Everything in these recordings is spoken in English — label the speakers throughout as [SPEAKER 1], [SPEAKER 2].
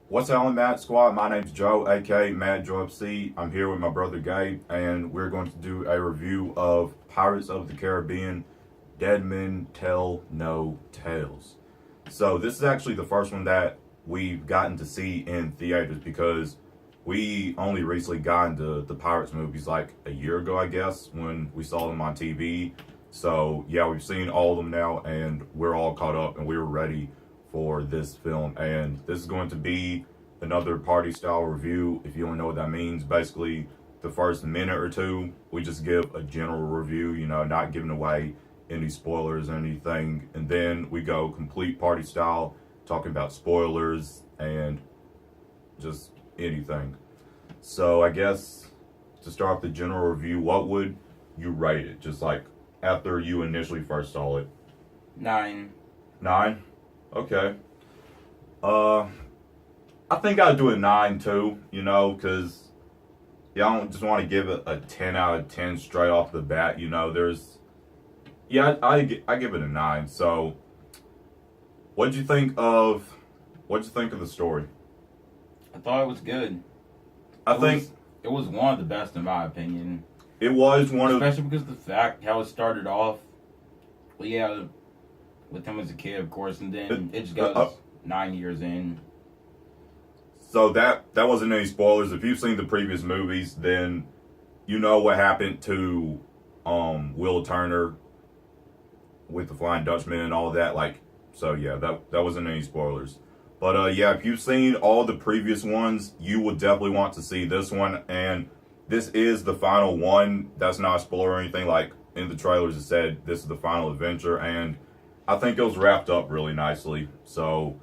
[SPEAKER 1] What's happening, Matt Squad? My name's Joe, aka Matt Joe FC. I'm here with my brother Gabe, and we're going to do a review of Pirates of the Caribbean, Dead Men Tell No Tales. So this is actually the first one that we've gotten to see in theaters because we only recently got into the Pirates movies like a year ago, I guess, when we saw them on TV. So yeah, we've seen all of them now, and we're all caught up, and we were ready for this film. And this is going to be another party style review. If you don't know what that means, basically the first minute or two we just give a general review, you know, not giving away any spoilers or anything, and then we go complete party style, talking about spoilers and just anything. So I guess to start the general review, what would you rate it, just like after you initially first saw it?
[SPEAKER 2] 9.
[SPEAKER 1] 9? Okay. I think I'd do a 9 too, you know, because I don't just want to give it a 10 out of 10 straight off the bat, you know. I give it a 9. So what'd you think of the story?
[SPEAKER 2] I thought it was good.
[SPEAKER 1] I think
[SPEAKER 2] it was one of the best in my opinion.
[SPEAKER 1] It was one
[SPEAKER 2] especially because of the fact how it started off. Well, yeah, with him as a kid, of course, and then it just goes 9 years in.
[SPEAKER 1] So that wasn't any spoilers. If you've seen the previous movies, then you know what happened to Will Turner with the Flying Dutchman and all of that. Like, so yeah, that wasn't any spoilers. But yeah, if you've seen all the previous ones, you will definitely want to see this one. And this is the final one. That's not a spoiler or anything. Like in the trailers, it said this is the final adventure, and I think it was wrapped up really nicely. So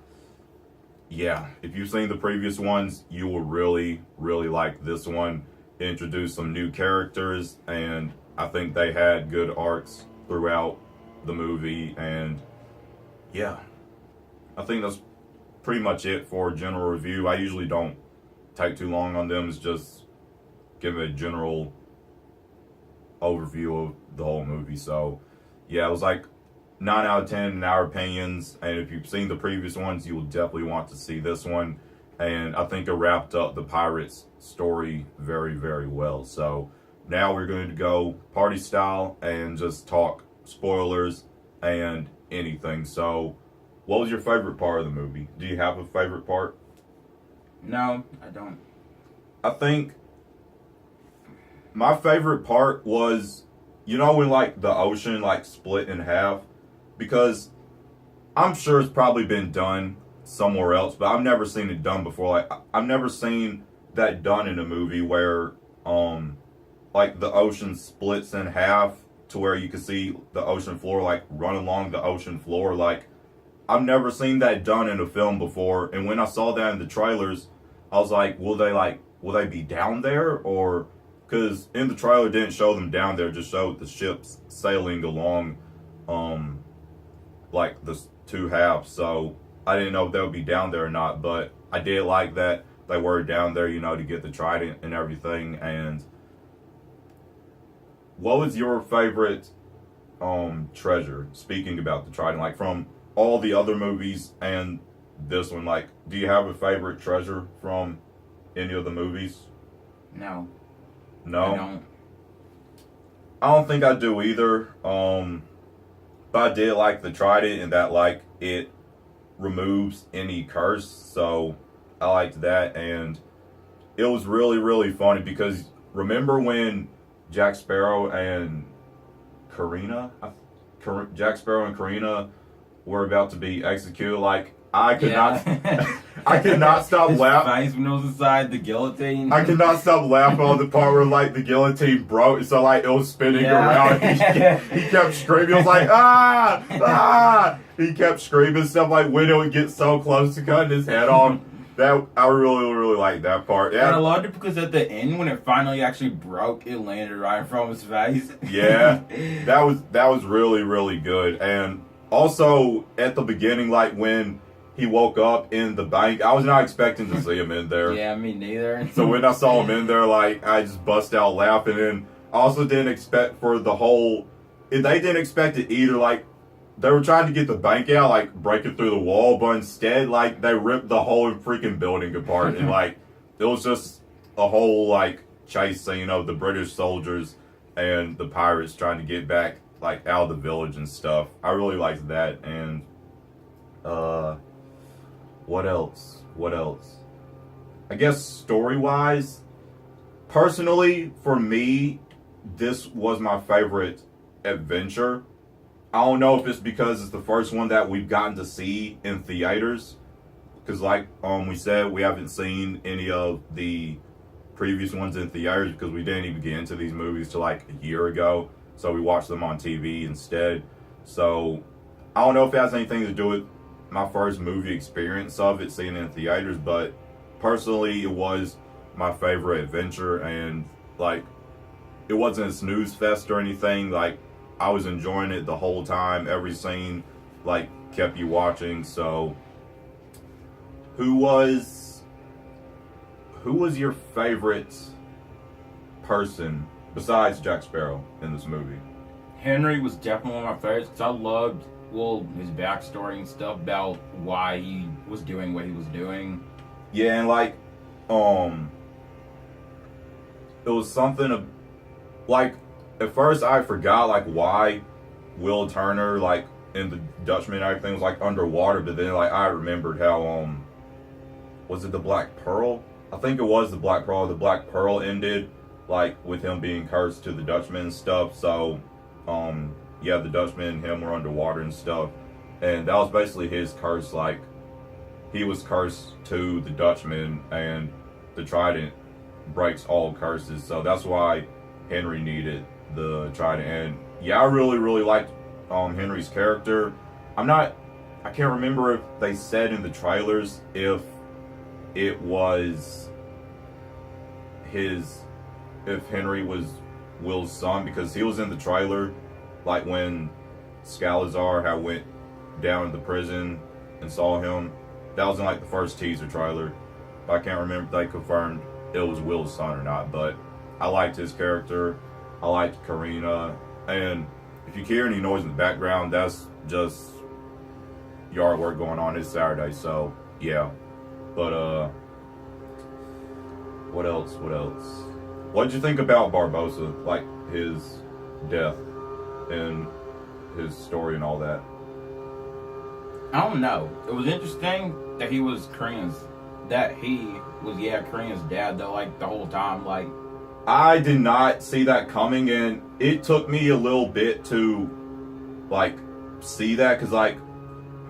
[SPEAKER 1] yeah, if you've seen the previous ones, you will really, really like this one. It introduced some new characters, and I think they had good arcs throughout the movie. And yeah, I think that's pretty much it for a general review. I usually don't take too long on them. It's just give a general overview of the whole movie. So yeah, it was like 9 out of 10 in our opinions, and if you've seen the previous ones, you will definitely want to see this one. And I think it wrapped up the Pirates story very, very well. So now we're going to go party style and just talk spoilers and anything. So what was your favorite part of the movie? Do you have a favorite part?
[SPEAKER 2] No, I don't.
[SPEAKER 1] I think my favorite part was, you know, when like the ocean like split in half. Because I'm sure it's probably been done somewhere else, but I've never seen it done before. Like I've never seen that done in a movie where like the ocean splits in half to where you can see the ocean floor like run along the ocean floor. Like I've never seen that done in a film before. And when I saw that in the trailers, I was like, will they be down there? Or because in the trailer it didn't show them down there, just showed the ships sailing along like the two halves. So I didn't know if they would be down there or not, but I did like that they were down there, you know, to get the trident and everything. And what was your favorite treasure, speaking about the trident, like from all the other movies and this one? Like, do you have a favorite treasure from any of the movies?
[SPEAKER 2] No.
[SPEAKER 1] I don't think I do either. But I did like the trident, and that like it removes any curse, so I liked that. And it was really, really funny because remember when Jack Sparrow and Jack Sparrow and Karina were about to be executed? Like I could not stop laughing.
[SPEAKER 2] Face when it was inside the guillotine.
[SPEAKER 1] I could not stop laughing on the part where like the guillotine broke, so like it was spinning around. He kept screaming. He was like, ah! He kept screaming stuff like when it would get so close to cutting his head off. That I really, really liked that part. Yeah.
[SPEAKER 2] And I loved it because at the end, when it finally actually broke, it landed right in front of his face.
[SPEAKER 1] Yeah, that was really, really good. And also at the beginning, like when he woke up in the bank, I was not expecting to see him in there.
[SPEAKER 2] Yeah, me neither.
[SPEAKER 1] So when I saw him in there, like I just bust out laughing. And I also didn't expect for the whole if they didn't expect it either. Like, they were trying to get the bank out, like, breaking through the wall, but instead, like, they ripped the whole freaking building apart. And, like, it was just a whole, like, chase scene of the British soldiers and the pirates trying to get back, like, out of the village and stuff. I really liked that. And, what else? I guess story-wise, personally, for me, this was my favorite adventure. I don't know if it's because it's the first one that we've gotten to see in theaters. Because like we said, we haven't seen any of the previous ones in theaters because we didn't even get into these movies till like a year ago. So we watched them on TV instead. So I don't know if it has anything to do with my first movie experience of it, seeing it in theaters. But personally, it was my favorite adventure. And like, it wasn't a snooze fest or anything. Like, I was enjoying it the whole time. Every scene, like, kept you watching. So, who was your favorite person besides Jack Sparrow in this movie?
[SPEAKER 2] Henry was definitely one of my favorites because I loved, well, his backstory and stuff about why he was doing what he was doing.
[SPEAKER 1] Yeah, and like, it was something of, like, at first I forgot like why Will Turner, like, in the Dutchman and everything was like underwater, but then like I remembered how was it the Black Pearl? I think it was the Black Pearl. The Black Pearl ended like with him being cursed to the Dutchman and stuff. So yeah, the Dutchman and him were underwater and stuff, and that was basically his curse. Like, he was cursed to the Dutchman, and the trident breaks all curses. So that's why Henry needed the trident. And yeah, I really liked Henry's character. I can't remember if they said in the trailers if it was if Henry was Will's son, because he was in the trailer, like when Salazar had went down to the prison and saw him. That was in like the first teaser trailer. But I can't remember if they confirmed it was Will's son or not. But I liked his character. I liked Karina. And if you hear any noise in the background, that's just yard work going on. It's Saturday, so yeah. But what else? What did you think about Barbossa? Like, his death and his story and all that?
[SPEAKER 2] I don't know. It was interesting that he was Karina's dad though, like, the whole time. Like,
[SPEAKER 1] I did not see that coming, and it took me a little bit to like see that, because like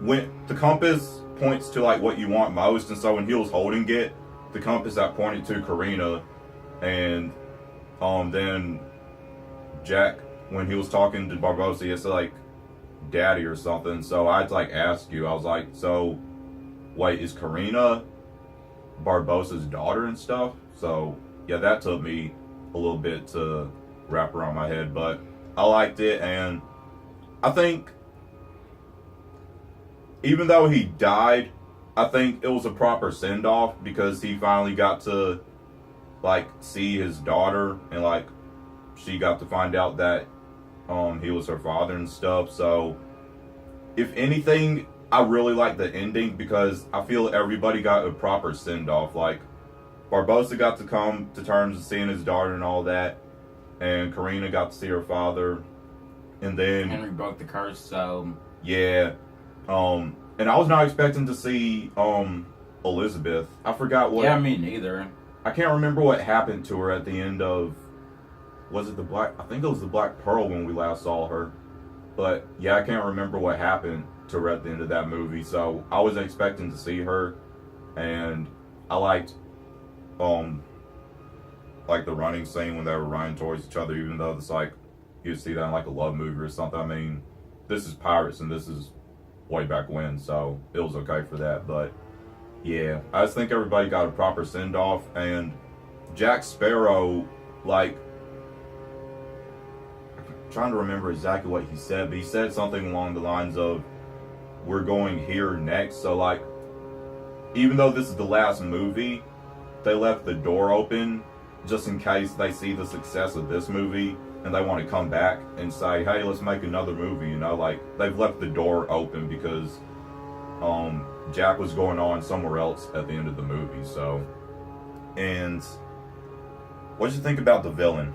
[SPEAKER 1] when the compass points to like what you want most, and so when he was holding it, the compass that pointed to Karina, and then Jack, when he was talking to Barbossa, he said like daddy or something. So I had to like ask you, I was like, so wait, is Karina Barbossa's daughter and stuff? So yeah, that took me a little bit to wrap around my head, but I liked it. And I think even though he died, I think it was a proper send-off, because he finally got to like see his daughter, and like she got to find out that he was her father and stuff. So if anything, I really like the ending, because I feel everybody got a proper send-off. Like, Barbossa got to come to terms with seeing his daughter and all that, and Karina got to see her father, and then
[SPEAKER 2] Henry broke the curse. So
[SPEAKER 1] yeah, and I was not expecting to see Elizabeth. I forgot what.
[SPEAKER 2] Yeah, me neither.
[SPEAKER 1] I can't remember what happened to her at the end of. Was it the Black? I think it was the Black Pearl when we last saw her. But yeah, I can't remember what happened to her at the end of that movie. So I wasn't expecting to see her, and I liked like the running scene when they were running towards each other, even though it's like you'd see that in like a love movie or something. I mean, this is pirates, and this is way back when, so it was okay for that. But yeah, I just think everybody got a proper send off. And Jack Sparrow, like, I'm trying to remember exactly what he said, but he said something along the lines of, we're going here next. So like, even though this is the last movie, they left the door open just in case they see the success of this movie and they want to come back and say, hey, let's make another movie, you know, like they've left the door open because Jack was going on somewhere else at the end of the movie. So, and what did you think about the villain?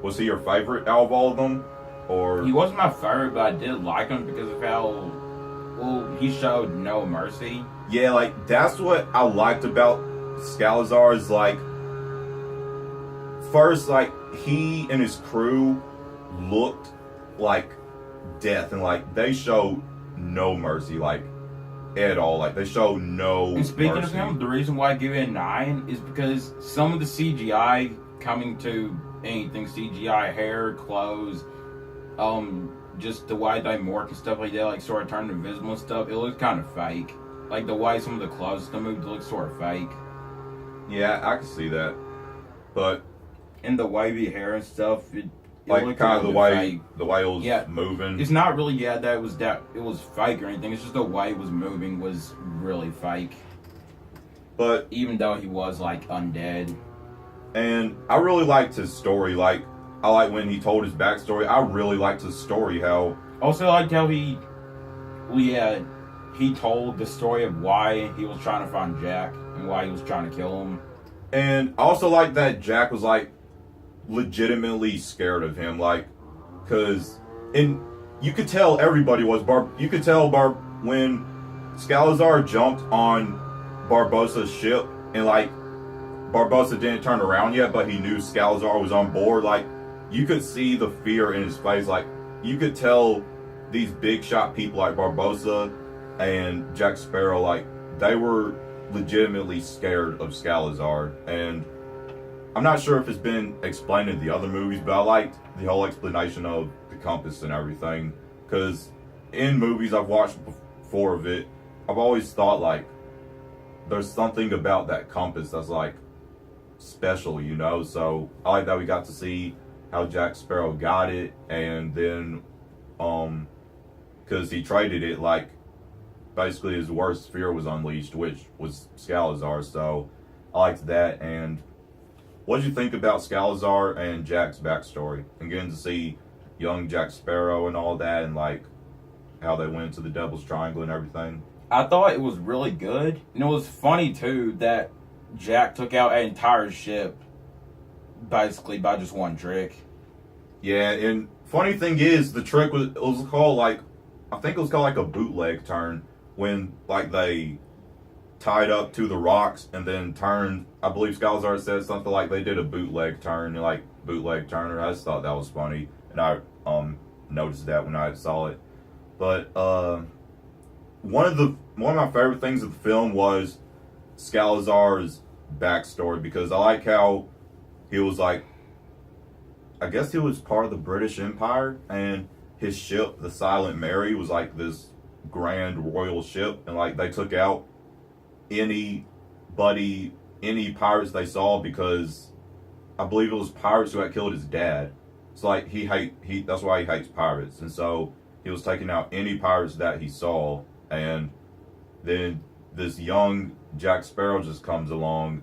[SPEAKER 1] Was he your favorite out of all of them? Or
[SPEAKER 2] he wasn't my favorite, but I did like him because of how well he showed no mercy.
[SPEAKER 1] Yeah, like that's what I liked about Salazar is like first, like he and his crew looked like death, and like they showed no mercy, like at all. Like they showed no.
[SPEAKER 2] And speaking
[SPEAKER 1] mercy.
[SPEAKER 2] of him, the reason why I give it a 9 is because some of the CGI coming to anything CGI, hair, clothes, just the way they morph and stuff like that, like sort of turn invisible and stuff, it looks kind of fake. Like the way some of the clothes they moved look sort of fake.
[SPEAKER 1] Yeah, I can see that, but
[SPEAKER 2] and the wavy hair and stuff, it
[SPEAKER 1] like
[SPEAKER 2] looked
[SPEAKER 1] kind of the way
[SPEAKER 2] fake.
[SPEAKER 1] the way it was moving.
[SPEAKER 2] It's not really that it was fake or anything. It's just the way it was moving was really fake.
[SPEAKER 1] But
[SPEAKER 2] even though he was like undead,
[SPEAKER 1] and I really liked his story. Like I like when he told his backstory. I really liked his story. How
[SPEAKER 2] also I liked how he told the story of why he was trying to find Jack and why he was trying to kill him.
[SPEAKER 1] And I also like that Jack was like legitimately scared of him, like, cause and you could tell everybody was you could tell when Salazar jumped on Barbossa's ship and like Barbossa didn't turn around yet, but he knew Salazar was on board. Like you could see the fear in his face. Like you could tell these big shot people like Barbossa and Jack Sparrow, like they were legitimately scared of Salazar. And I'm not sure if it's been explained in the other movies, but I liked the whole explanation of the compass and everything, because in movies I've watched before of it, I've always thought like there's something about that compass that's like special, you know. So I like that we got to see how Jack Sparrow got it, and then because he traded it, like basically his worst fear was unleashed, which was Salazar. So I liked that. And what did you think about Salazar and Jack's backstory and getting to see young Jack Sparrow and all that, and like how they went to the Devil's Triangle and everything?
[SPEAKER 2] I thought it was really good, and it was funny too that Jack took out an entire ship basically by just one trick.
[SPEAKER 1] Yeah, and funny thing is, the trick was called like, I think it was called like a bootleg turn, when like they tied up to the rocks and then turned. I believe Salazar said something like they did a bootleg turn, like bootleg turner. I just thought that was funny, and I noticed that when I saw it. But one of my favorite things of the film was Salazar's backstory, because I like how he was like, I guess he was part of the British Empire, and his ship, the Silent Mary, was like this grand royal ship, and like they took out any pirates they saw, because I believe it was pirates who had killed his dad. It's like that's why he hates pirates, and so he was taking out any pirates that he saw. And then this young Jack Sparrow just comes along,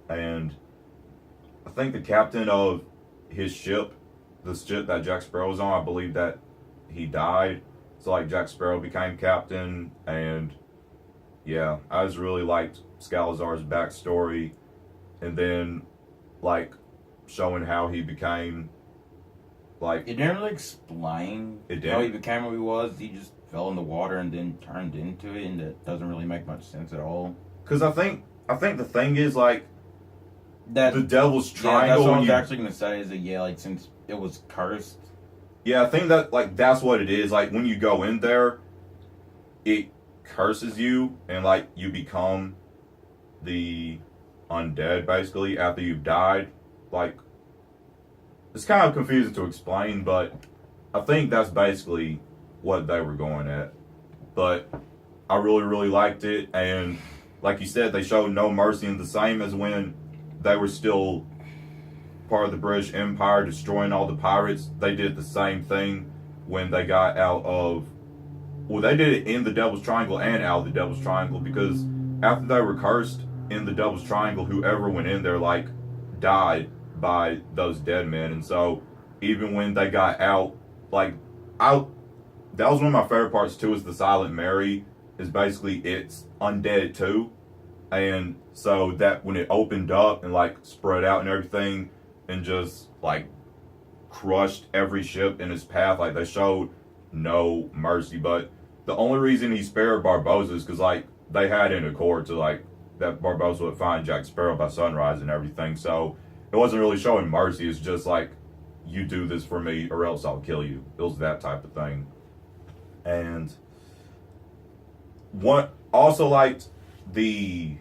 [SPEAKER 1] and I think the captain of his ship, the ship that Jack Sparrow was on, I believe that he died. So like Jack Sparrow became captain, and yeah, I just really liked Salazar's backstory, and then like showing how he became like,
[SPEAKER 2] it didn't really explain how he became what he was. He just fell in the water and then turned into it, and that doesn't really make much sense at all.
[SPEAKER 1] Because I think the thing is like
[SPEAKER 2] that
[SPEAKER 1] the Devil's Triangle.
[SPEAKER 2] Yeah, that's what I was actually gonna say. Is that like since it was cursed.
[SPEAKER 1] Yeah, I think that like that's what it is. Like when you go in there, it curses you, and like you become the undead basically after you've died. Like it's kind of confusing to explain, but I think that's basically what they were going at. But I really liked it, and like you said, they showed no mercy, and the same as when they were still part of the British Empire, destroying all the pirates. They did the same thing when they got out of, well, they did it in the Devil's Triangle and out of the Devil's Triangle, because after they were cursed in the Devil's Triangle, whoever went in there like died by those dead men. And so even when they got out, like, I that was one of my favorite parts too, is the Silent Mary is basically it's undead too. And so that when it opened up and like spread out and everything and just like crushed every ship in its path, like they showed no mercy. But the only reason he spared Barbossa is because like they had an accord to like that Barbossa would find Jack Sparrow by sunrise and everything. So it wasn't really showing mercy. It's just like, you do this for me or else I'll kill you. It was that type of thing. And what also liked the,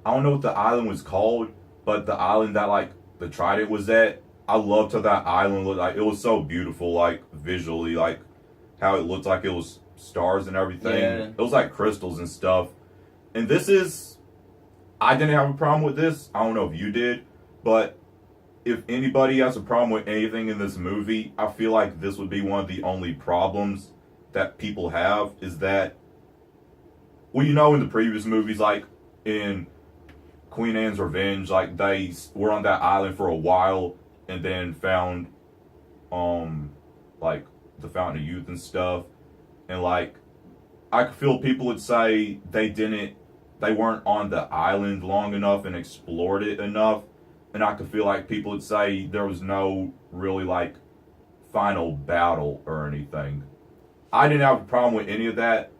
[SPEAKER 1] I don't know what the island was called, but the island that like the Trident was at, I loved how that island looked. Like, it was so beautiful, like visually, like how it looked like it was stars and everything.
[SPEAKER 2] Yeah.
[SPEAKER 1] It was like crystals and stuff. And this is, I didn't have a problem with this. I don't know if you did, but if anybody has a problem with anything in this movie, I feel like this would be one of the only problems that people have, is that, well, you know, in the previous movies, like in Queen Anne's Revenge, like they were on that island for a while and then found, like the Fountain of Youth and stuff. And like, I feel people would say they weren't on the island long enough and explored it enough. And I could feel like people would say there was no really like final battle or anything. I didn't have a problem with any of that,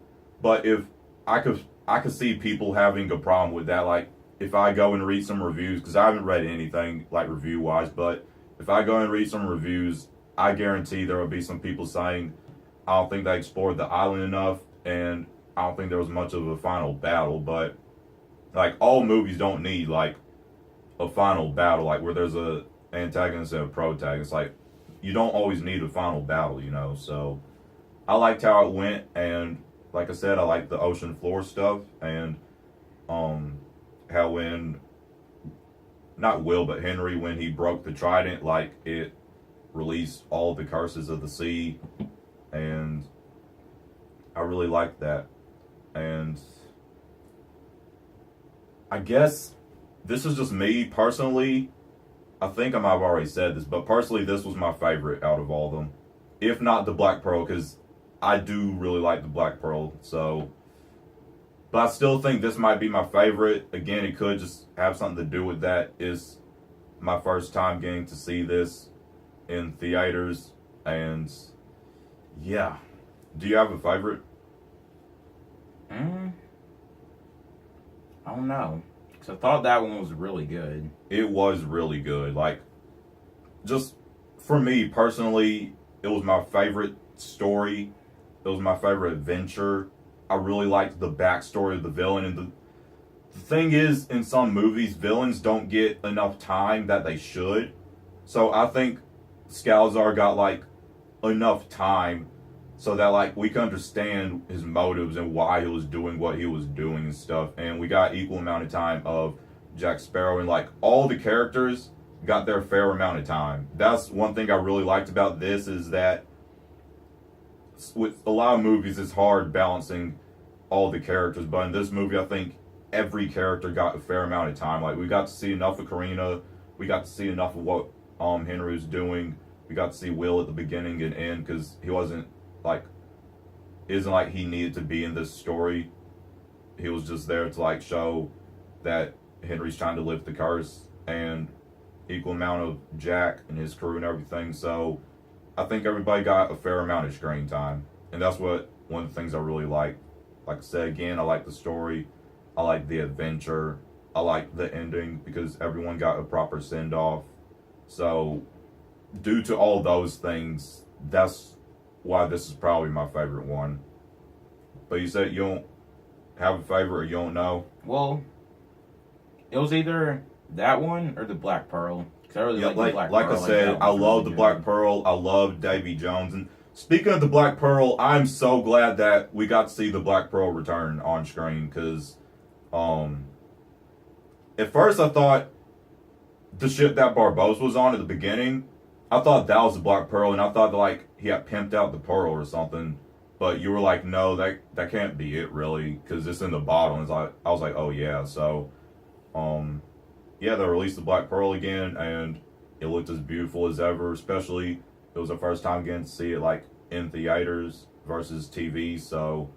[SPEAKER 1] but if I could see people having a problem with that. Like, if I go and read some reviews, because I haven't read anything like review wise, but if I go and read some reviews, I guarantee there will be some people saying, I don't think they explored the island enough, and I don't think there was much of a final battle. But like, all movies don't need like a final battle, like where there's a antagonist and a protagonist. Like, you don't always need a final battle, you know. So I liked how it went, and like I said, I liked the ocean floor stuff, and how when not Will but Henry, when he broke the trident, like it released all the curses of the sea, and I really liked that. And I guess this is just me personally. I think I might have already said this, but personally, this was my favorite out of all of them. If not the Black Pearl, because I do really like the Black Pearl. So, but I still think this might be my favorite. Again, it could just have something to do with that. It's my first time getting to see this in theaters. And yeah. Do you have a favorite?
[SPEAKER 2] I don't know. Because I thought that one was really good.
[SPEAKER 1] It was really good. Like, just for me personally, it was my favorite story. It was my favorite adventure. I really liked the backstory of the villain. And the thing is, in some movies, villains don't get enough time that they should. So I think Salazar got like enough time so that like we can understand his motives and why he was doing what he was doing and stuff. And we got equal amount of time of Jack Sparrow, and like all the characters got their fair amount of time. That's one thing I really liked about this, is that with a lot of movies it's hard balancing all the characters, but in this movie I think every character got a fair amount of time. Like, we got to see enough of Karina, we got to see enough of what Henry was doing, we got to see Will at the beginning and end, because he wasn't like, isn't like he needed to be in this story. He was just there to like show that Henry's trying to lift the curse, and equal amount of Jack and his crew and everything. So I think everybody got a fair amount of screen time, and that's what one of the things I really like. Like I said again, I like the story, I like the adventure, I like the ending because everyone got a proper send off. So due to all those things, that's why this is probably my favorite one. But you said you don't have a favorite, or you don't know?
[SPEAKER 2] Well, it was either that one or the Black Pearl. Cause I really like the Black
[SPEAKER 1] like
[SPEAKER 2] Pearl.
[SPEAKER 1] I said, I love the Black Pearl. I love Davy Jones. And speaking of the Black Pearl, I'm so glad that we got to see the Black Pearl return on screen, because at first I thought the ship that Barbossa was on at the beginning, I thought that was the Black Pearl, and I thought that like he had pimped out the pearl or something. But you were like, no, that can't be it really, because it's in the bottle. And I was like, oh yeah. So yeah, they released the Black Pearl again, and it looked as beautiful as ever. Especially, it was the first time getting to see it like in theaters versus TV. So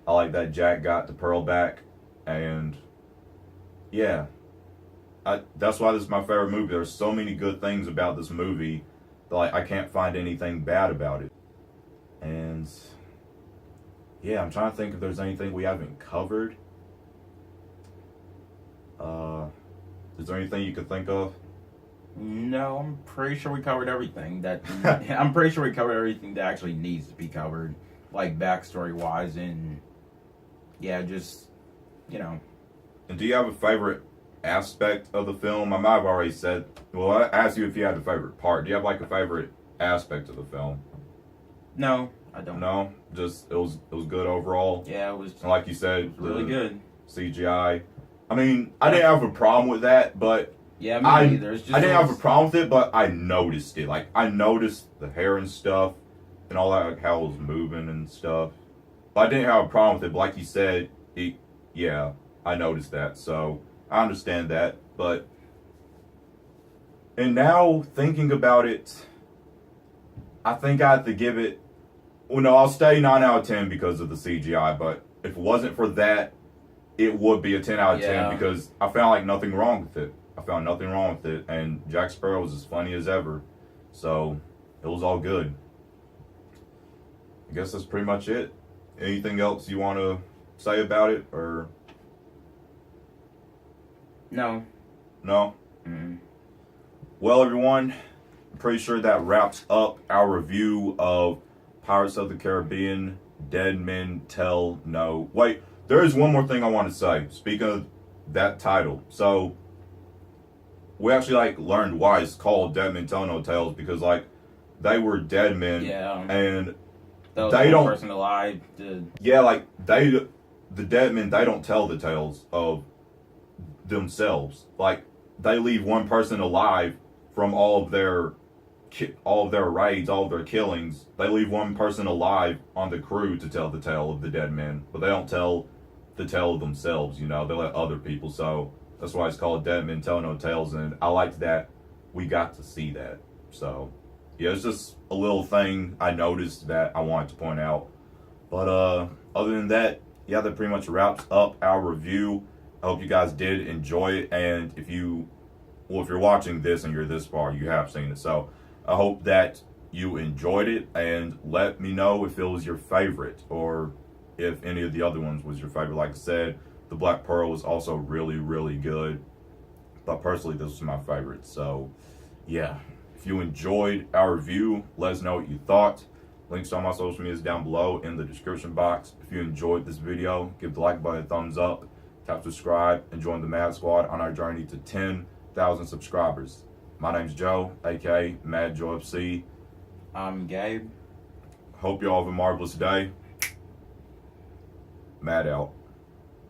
[SPEAKER 1] I like that Jack got the pearl back, and yeah, that's why this is my favorite movie. There's so many good things about this movie that like I can't find anything bad about it. And yeah, I'm trying to think if there's anything we haven't covered. Is there anything you could think of?
[SPEAKER 2] No, I'm pretty sure we covered everything that. I'm pretty sure we covered everything that actually needs to be covered, like backstory wise, and yeah, just you know.
[SPEAKER 1] And do you have a favorite aspect of the film? I might have already said. Well, I asked you if you had a favorite part. Do you have like a favorite aspect of the film?
[SPEAKER 2] No, I don't.
[SPEAKER 1] No, just it was good overall.
[SPEAKER 2] Yeah, it was.
[SPEAKER 1] And like you said,
[SPEAKER 2] Really good.
[SPEAKER 1] CGI. I mean, I didn't have a problem with that, but
[SPEAKER 2] Yeah, me neither. It's just
[SPEAKER 1] I didn't have a problem with it, but I noticed it. Like I noticed the hair and stuff, and all that, like how it was moving and stuff. But I didn't have a problem with it. But like you said, yeah, I noticed that. So I understand that. But and now thinking about it, I think I have to give it. Well, no, I'll stay 9 out of 10 because of the CGI. But if it wasn't for that, it would be a 10 out of 10 because I found like nothing wrong with it. I found nothing wrong with it, and Jack Sparrow was as funny as ever, so it was all good. I guess that's pretty much it. Anything else you want to say about it, or
[SPEAKER 2] No.
[SPEAKER 1] no?
[SPEAKER 2] Mm-hmm.
[SPEAKER 1] Well, everyone, I'm pretty sure that wraps up our review of Pirates of the Caribbean, Dead Men Tell No. Wait, there is one more thing I want to say. Speaking of that title, so we actually like learned why it's called Dead Men Tell No Tales, because like they were dead men, and
[SPEAKER 2] they don't person alive.
[SPEAKER 1] Yeah, like the dead men, they don't tell the tales of themselves. Like they leave one person alive from all of their raids, all of their killings. They leave one person alive on the crew to tell the tale of the dead men, but they don't tell the tale of themselves. You know, they let other people. So that's why it's called Dead Men Tell No Tales, and I liked that we got to see that. So yeah, it's just a little thing I noticed that I wanted to point out. But other than that, yeah, that pretty much wraps up our review. I hope you guys did enjoy it, and if you're watching this and you're this far, you have seen it. So I hope that you enjoyed it, and let me know if it was your favorite or if any of the other ones was your favorite. Like I said, the Black Pearl was also really, really good, but personally, this was my favorite. So yeah, if you enjoyed our review, let us know what you thought. Links to all my social medias down below in the description box. If you enjoyed this video, give the like button a thumbs up, tap subscribe, and join the Mad Squad on our journey to 10,000 subscribers. My name's Joe, aka Mad Joe FC.
[SPEAKER 2] I'm Gabe.
[SPEAKER 1] Hope you all have a marvelous day. Mad out.